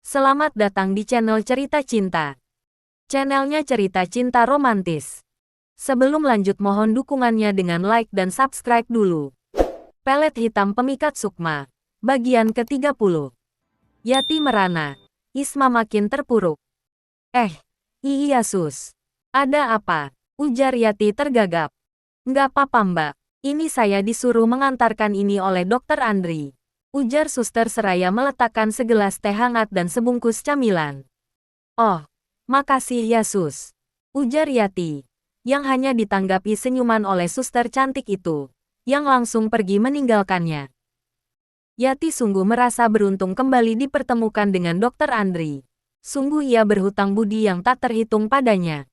Selamat datang di channel Cerita Cinta. Channelnya cerita cinta romantis. Sebelum lanjut mohon dukungannya dengan like dan subscribe dulu. Pelet hitam pemikat Sukma. Bagian ke-30. Yati merana. Isma makin terpuruk. Iya sus. Ada apa? Ujar Yati tergagap. Nggak apa-apa mbak. Ini saya disuruh mengantarkan ini oleh Dokter Andri. Ujar suster seraya meletakkan segelas teh hangat dan sebungkus camilan. Oh, makasih ya sus. Ujar Yati, yang hanya ditanggapi senyuman oleh suster cantik itu, yang langsung pergi meninggalkannya. Yati sungguh merasa beruntung kembali dipertemukan dengan Dokter Andri. Sungguh ia berhutang budi yang tak terhitung padanya.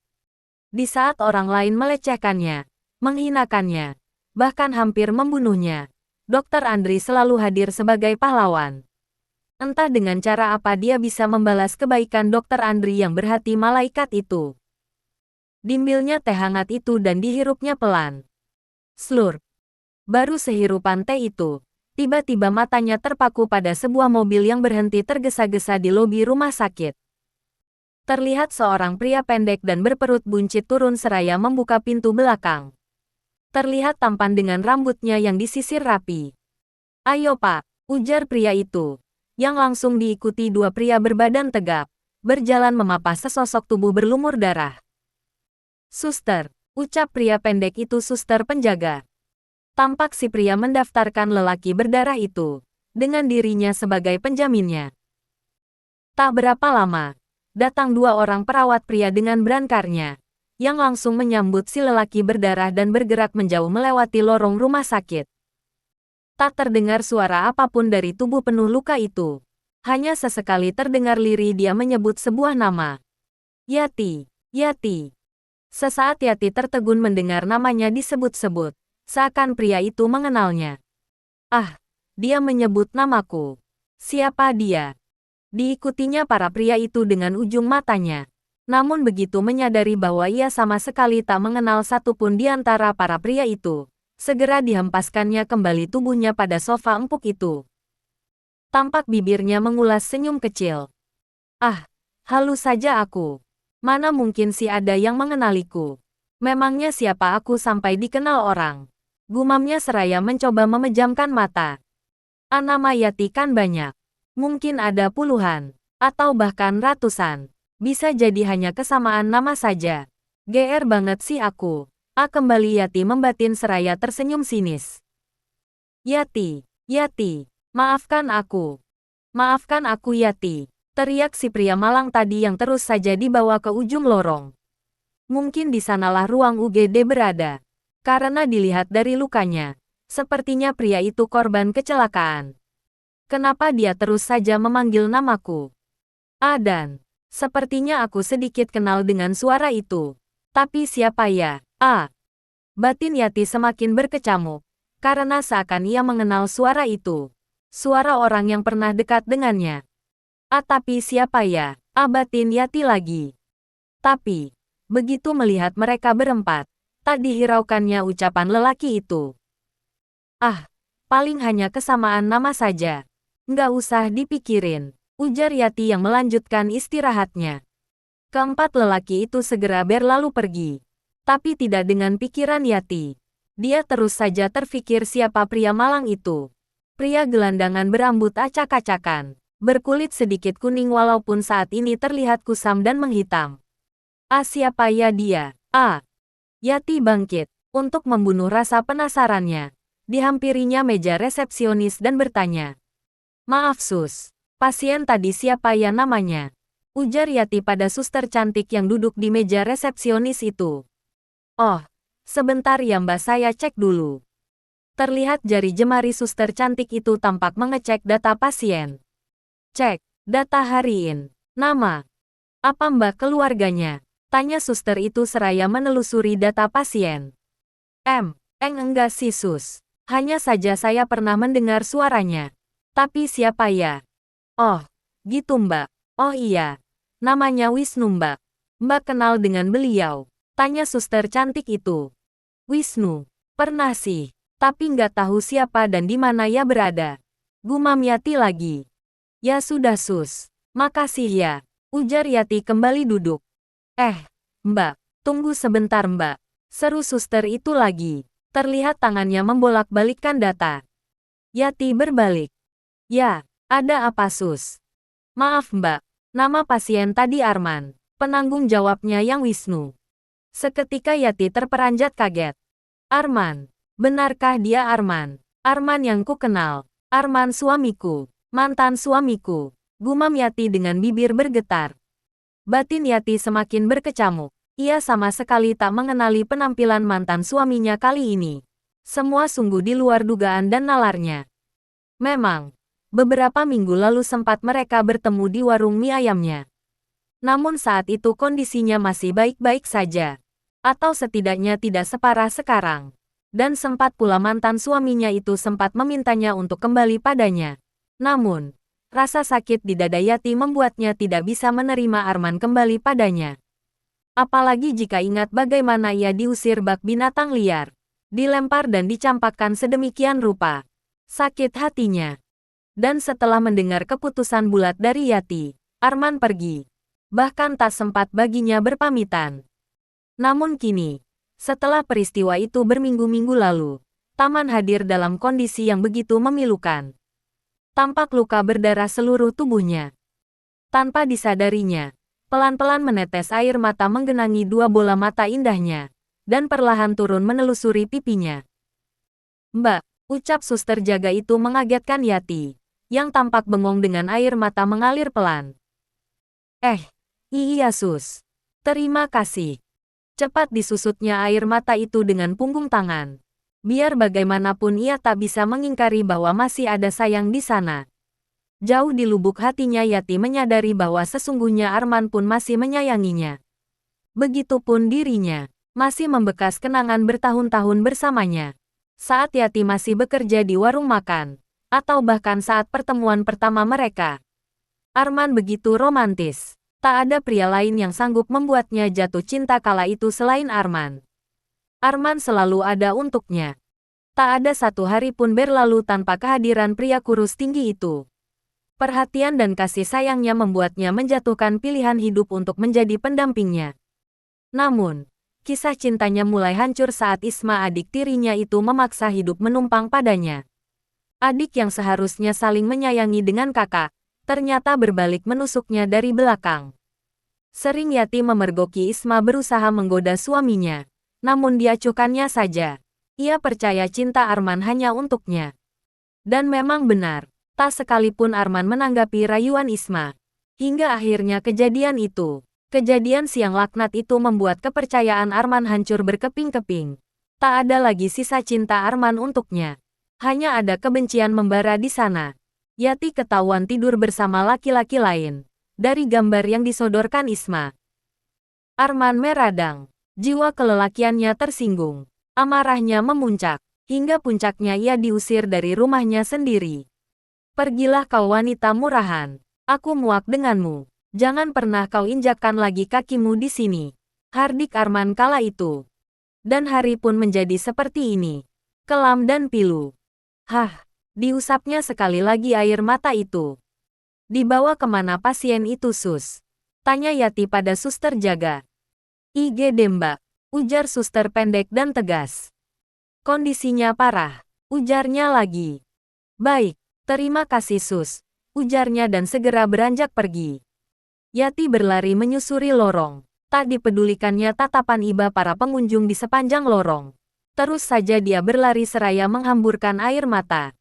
Di saat orang lain melecehkannya, menghinakannya, bahkan hampir membunuhnya, Dokter Andri selalu hadir sebagai pahlawan. Entah dengan cara apa dia bisa membalas kebaikan Dokter Andri yang berhati malaikat itu. Diambilnya teh hangat itu dan dihirupnya pelan. Slurp. Baru sehirupan teh itu, tiba-tiba matanya terpaku pada sebuah mobil yang berhenti tergesa-gesa di lobi rumah sakit. Terlihat seorang pria pendek dan berperut buncit turun seraya membuka pintu belakang. Terlihat tampan dengan rambutnya yang disisir rapi. Ayo pak, ujar pria itu, yang langsung diikuti dua pria berbadan tegap, berjalan memapas sesosok tubuh berlumur darah. Suster, ucap pria pendek itu suster penjaga. Tampak si pria mendaftarkan lelaki berdarah itu, dengan dirinya sebagai penjaminnya. Tak berapa lama, datang dua orang perawat pria dengan brankarnya, yang langsung menyambut si lelaki berdarah dan bergerak menjauh melewati lorong rumah sakit. Tak terdengar suara apapun dari tubuh penuh luka itu. Hanya sesekali terdengar lirih dia menyebut sebuah nama. Yati, Yati. Sesaat Yati tertegun mendengar namanya disebut-sebut, seakan pria itu mengenalnya. Ah, dia menyebut namaku. Siapa dia? Diikutinya para pria itu dengan ujung matanya. Namun begitu menyadari bahwa ia sama sekali tak mengenal satupun di antara para pria itu, segera dihempaskannya kembali tubuhnya pada sofa empuk itu. Tampak bibirnya mengulas senyum kecil. Ah, halus saja aku. Mana mungkin sih ada yang mengenaliku. Memangnya siapa aku sampai dikenal orang? Gumamnya seraya mencoba memejamkan mata. Nama Yati kan banyak. Mungkin ada puluhan, atau bahkan ratusan. Bisa jadi hanya kesamaan nama saja. GR banget sih aku. Kembali Yati membatin seraya tersenyum sinis. Yati, Yati, maafkan aku. Maafkan aku Yati. Teriak si pria malang tadi yang terus saja dibawa ke ujung lorong. Mungkin di sanalah ruang UGD berada. Karena dilihat dari lukanya, sepertinya pria itu korban kecelakaan. Kenapa dia terus saja memanggil namaku? Dan sepertinya aku sedikit kenal dengan suara itu. Tapi siapa ya? Batin Yati semakin berkecamuk, karena seakan ia mengenal suara itu. Suara orang yang pernah dekat dengannya. Tapi siapa ya? Batin Yati lagi. Tapi, begitu melihat mereka berempat, tak dihiraukannya ucapan lelaki itu. Paling hanya kesamaan nama saja. Nggak usah dipikirin, ujar Yati yang melanjutkan istirahatnya. Keempat lelaki itu segera berlalu pergi. Tapi tidak dengan pikiran Yati. Dia terus saja terfikir siapa pria malang itu. Pria gelandangan berambut acak-acakan, berkulit sedikit kuning walaupun saat ini terlihat kusam dan menghitam. Siapa ya dia? Yati bangkit, untuk membunuh rasa penasarannya. Dihampirinya meja resepsionis dan bertanya. Maaf sus, pasien tadi siapa ya namanya? Ujar Yati pada suster cantik yang duduk di meja resepsionis itu. Oh, sebentar ya mbak saya cek dulu. Terlihat jari jemari suster cantik itu tampak mengecek data pasien. Cek, data harian, nama. Apa mbak keluarganya? Tanya suster itu seraya menelusuri data pasien. Enggak sih sus. Hanya saja saya pernah mendengar suaranya. Tapi siapa ya? Oh, gitu mbak. Oh iya. Namanya Wisnu mbak. Mbak kenal dengan beliau? Tanya suster cantik itu. Wisnu. Pernah sih. Tapi nggak tahu siapa dan di mana ya berada. Gumam Yati lagi. Ya sudah sus. Makasih ya, ujar Yati kembali duduk. Mbak, tunggu sebentar Mbak. Seru suster itu lagi. Terlihat tangannya membolak-balikkan data. Yati berbalik. Ya, ada apa Sus? Maaf Mbak, nama pasien tadi Arman. Penanggung jawabnya yang Wisnu. Seketika Yati terperanjat kaget. Arman, benarkah dia Arman? Arman yang ku kenal. Arman suamiku, mantan suamiku. Gumam Yati dengan bibir bergetar. Batin Yati semakin berkecamuk. Ia sama sekali tak mengenali penampilan mantan suaminya kali ini. Semua sungguh di luar dugaan dan nalarnya. Memang, beberapa minggu lalu sempat mereka bertemu di warung mie ayamnya. Namun saat itu kondisinya masih baik-baik saja. Atau setidaknya tidak separah sekarang. Dan sempat pula mantan suaminya itu sempat memintanya untuk kembali padanya. Namun, rasa sakit di dada Yati membuatnya tidak bisa menerima Arman kembali padanya. Apalagi jika ingat bagaimana ia diusir bak binatang liar, dilempar dan dicampakkan sedemikian rupa. Sakit hatinya. Dan setelah mendengar keputusan bulat dari Yati, Arman pergi. Bahkan tak sempat baginya berpamitan. Namun kini, setelah peristiwa itu berminggu-minggu lalu, Taman hadir dalam kondisi yang begitu memilukan. Tampak luka berdarah seluruh tubuhnya. Tanpa disadarinya, pelan-pelan menetes air mata menggenangi dua bola mata indahnya, dan perlahan turun menelusuri pipinya. Mbak, ucap suster jaga itu mengagetkan Yati, yang tampak bengong dengan air mata mengalir pelan. Iya sus. Terima kasih. Cepat disusutnya air mata itu dengan punggung tangan. Biar bagaimanapun ia tak bisa mengingkari bahwa masih ada sayang di sana. Jauh di lubuk hatinya Yati menyadari bahwa sesungguhnya Arman pun masih menyayanginya. Begitupun dirinya, masih membekas kenangan bertahun-tahun bersamanya. Saat Yati masih bekerja di warung makan, atau bahkan saat pertemuan pertama mereka. Arman begitu romantis. Tak ada pria lain yang sanggup membuatnya jatuh cinta kala itu selain Arman. Arman selalu ada untuknya. Tak ada satu hari pun berlalu tanpa kehadiran pria kurus tinggi itu. Perhatian dan kasih sayangnya membuatnya menjatuhkan pilihan hidup untuk menjadi pendampingnya. Namun, kisah cintanya mulai hancur saat Isma adik tirinya itu memaksa hidup menumpang padanya. Adik yang seharusnya saling menyayangi dengan kakak, ternyata berbalik menusuknya dari belakang. Sering Yati memergoki Isma berusaha menggoda suaminya, namun diacuhkannya saja. Ia percaya cinta Arman hanya untuknya. Dan memang benar, tak sekalipun Arman menanggapi rayuan Isma. Hingga akhirnya kejadian itu. Kejadian siang laknat itu membuat kepercayaan Arman hancur berkeping-keping. Tak ada lagi sisa cinta Arman untuknya. Hanya ada kebencian membara di sana. Yati ketahuan tidur bersama laki-laki lain. Dari gambar yang disodorkan Isma. Arman meradang. Jiwa kelelakiannya tersinggung. Amarahnya memuncak. Hingga puncaknya ia diusir dari rumahnya sendiri. Pergilah kau wanita murahan. Aku muak denganmu. Jangan pernah kau injakkan lagi kakimu di sini. Hardik Arman kala itu. Dan hari pun menjadi seperti ini. Kelam dan pilu. Diusapnya sekali lagi air mata itu. Dibawa kemana pasien itu sus? Tanya Yati pada suster jaga. IGD Mbak, ujar suster pendek dan tegas. Kondisinya parah, ujarnya lagi. Baik, terima kasih sus, ujarnya dan segera beranjak pergi. Yati berlari menyusuri lorong. Tak dipedulikannya tatapan iba para pengunjung di sepanjang lorong. Terus saja dia berlari seraya menghamburkan air mata.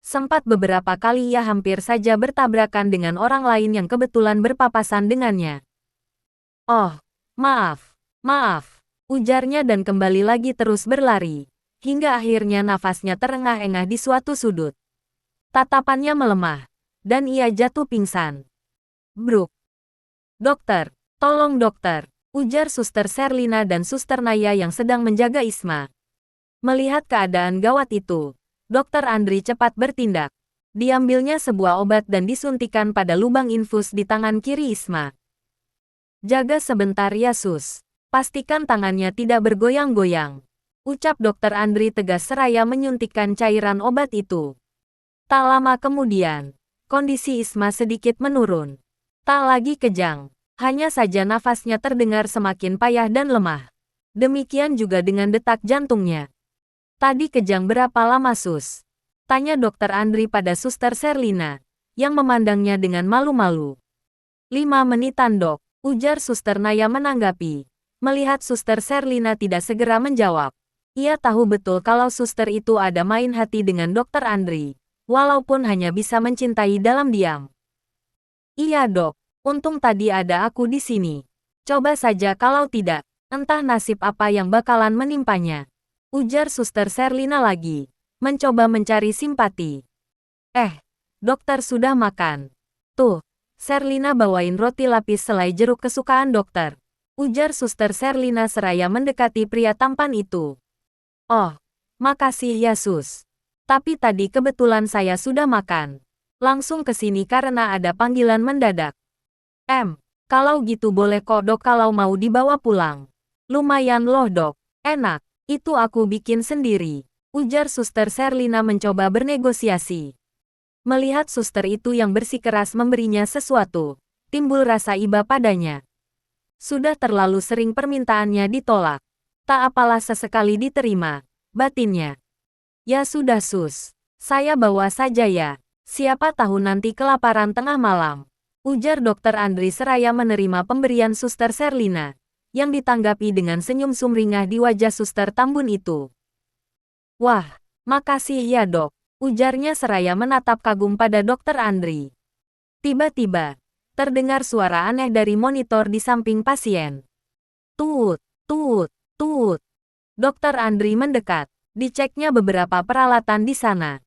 Sempat beberapa kali ia hampir saja bertabrakan dengan orang lain yang kebetulan berpapasan dengannya. Oh, maaf, ujarnya dan kembali lagi terus berlari. Hingga akhirnya nafasnya terengah-engah di suatu sudut. Tatapannya melemah, dan ia jatuh pingsan. Bruk. Dokter, tolong dokter, ujar suster Serlina dan suster Naya yang sedang menjaga Isma. Melihat keadaan gawat itu, Dokter Andri cepat bertindak. Diambilnya sebuah obat dan disuntikan pada lubang infus di tangan kiri Isma. Jaga sebentar ya sus. Pastikan tangannya tidak bergoyang-goyang. Ucap Dokter Andri tegas seraya menyuntikkan cairan obat itu. Tak lama kemudian, kondisi Isma sedikit menurun. Tak lagi kejang. Hanya saja nafasnya terdengar semakin payah dan lemah. Demikian juga dengan detak jantungnya. Tadi kejang berapa lama, Sus? Tanya Dokter Andri pada Suster Sherlina, yang memandangnya dengan malu-malu. 5 menitan, Dok, ujar Suster Naya menanggapi. Melihat Suster Sherlina tidak segera menjawab. Ia tahu betul kalau suster itu ada main hati dengan Dokter Andri, walaupun hanya bisa mencintai dalam diam. Iya, Dok. Untung tadi ada aku di sini. Coba saja kalau tidak, entah nasib apa yang bakalan menimpanya. Ujar Suster Sherlina lagi, mencoba mencari simpati. Dokter sudah makan. Tuh, Sherlina bawain roti lapis selai jeruk kesukaan dokter. Ujar Suster Sherlina seraya mendekati pria tampan itu. Oh, makasih ya, Sus. Tapi tadi kebetulan saya sudah makan. Langsung ke sini karena ada panggilan mendadak. Kalau gitu boleh kok, Dok, kalau mau dibawa pulang. Lumayan loh, Dok. Enak, itu aku bikin sendiri. Ujar Suster Sherlina mencoba bernegosiasi. Melihat suster itu yang bersikeras memberinya sesuatu, timbul rasa iba padanya. Sudah terlalu sering permintaannya ditolak. Tak apalah sesekali diterima, batinnya. Ya sudah, Sus. Saya bawa saja ya. Siapa tahu nanti kelaparan tengah malam. Ujar Dokter Andri seraya menerima pemberian Suster Sherlina, yang ditanggapi dengan senyum sumringah di wajah Suster Tambun itu. Wah, makasih ya, Dok. Ujarnya seraya menatap kagum pada Dokter Andri. Tiba-tiba, terdengar suara aneh dari monitor di samping pasien. Tut, tut, tut. Dokter Andri mendekat. Diceknya beberapa peralatan di sana.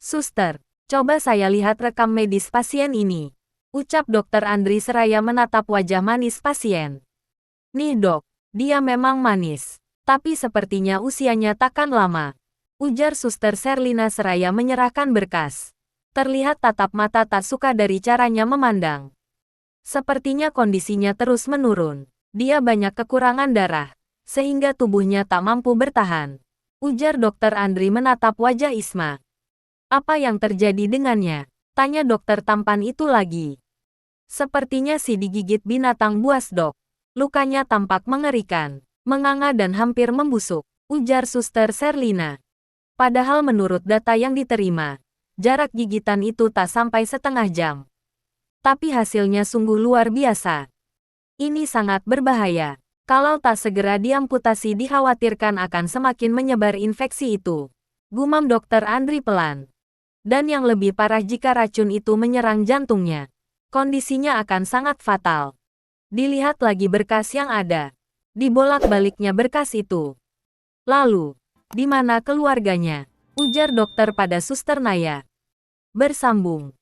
Suster, coba saya lihat rekam medis pasien ini. Ucap Dokter Andri seraya menatap wajah manis pasien. Nih, Dok, dia memang manis. Tapi sepertinya usianya takkan lama. Ujar Suster Sherlina seraya menyerahkan berkas. Terlihat tatap mata tak suka dari caranya memandang. Sepertinya kondisinya terus menurun. Dia banyak kekurangan darah, sehingga tubuhnya tak mampu bertahan. Ujar Dokter Andri menatap wajah Isma. Apa yang terjadi dengannya? Tanya dokter tampan itu lagi. Sepertinya si digigit binatang buas, Dok. Lukanya tampak mengerikan, menganga dan hampir membusuk. Ujar Suster Sherlina. Padahal menurut data yang diterima, jarak gigitan itu tak sampai setengah jam. Tapi hasilnya sungguh luar biasa. Ini sangat berbahaya. Kalau tak segera diamputasi dikhawatirkan akan semakin menyebar infeksi itu. Gumam Dokter Andri pelan. Dan yang lebih parah jika racun itu menyerang jantungnya. Kondisinya akan sangat fatal. Dilihat lagi berkas yang ada. Dibolak-baliknya berkas itu. Lalu, di mana keluarganya? Ujar dokter pada Suster Naya. Bersambung.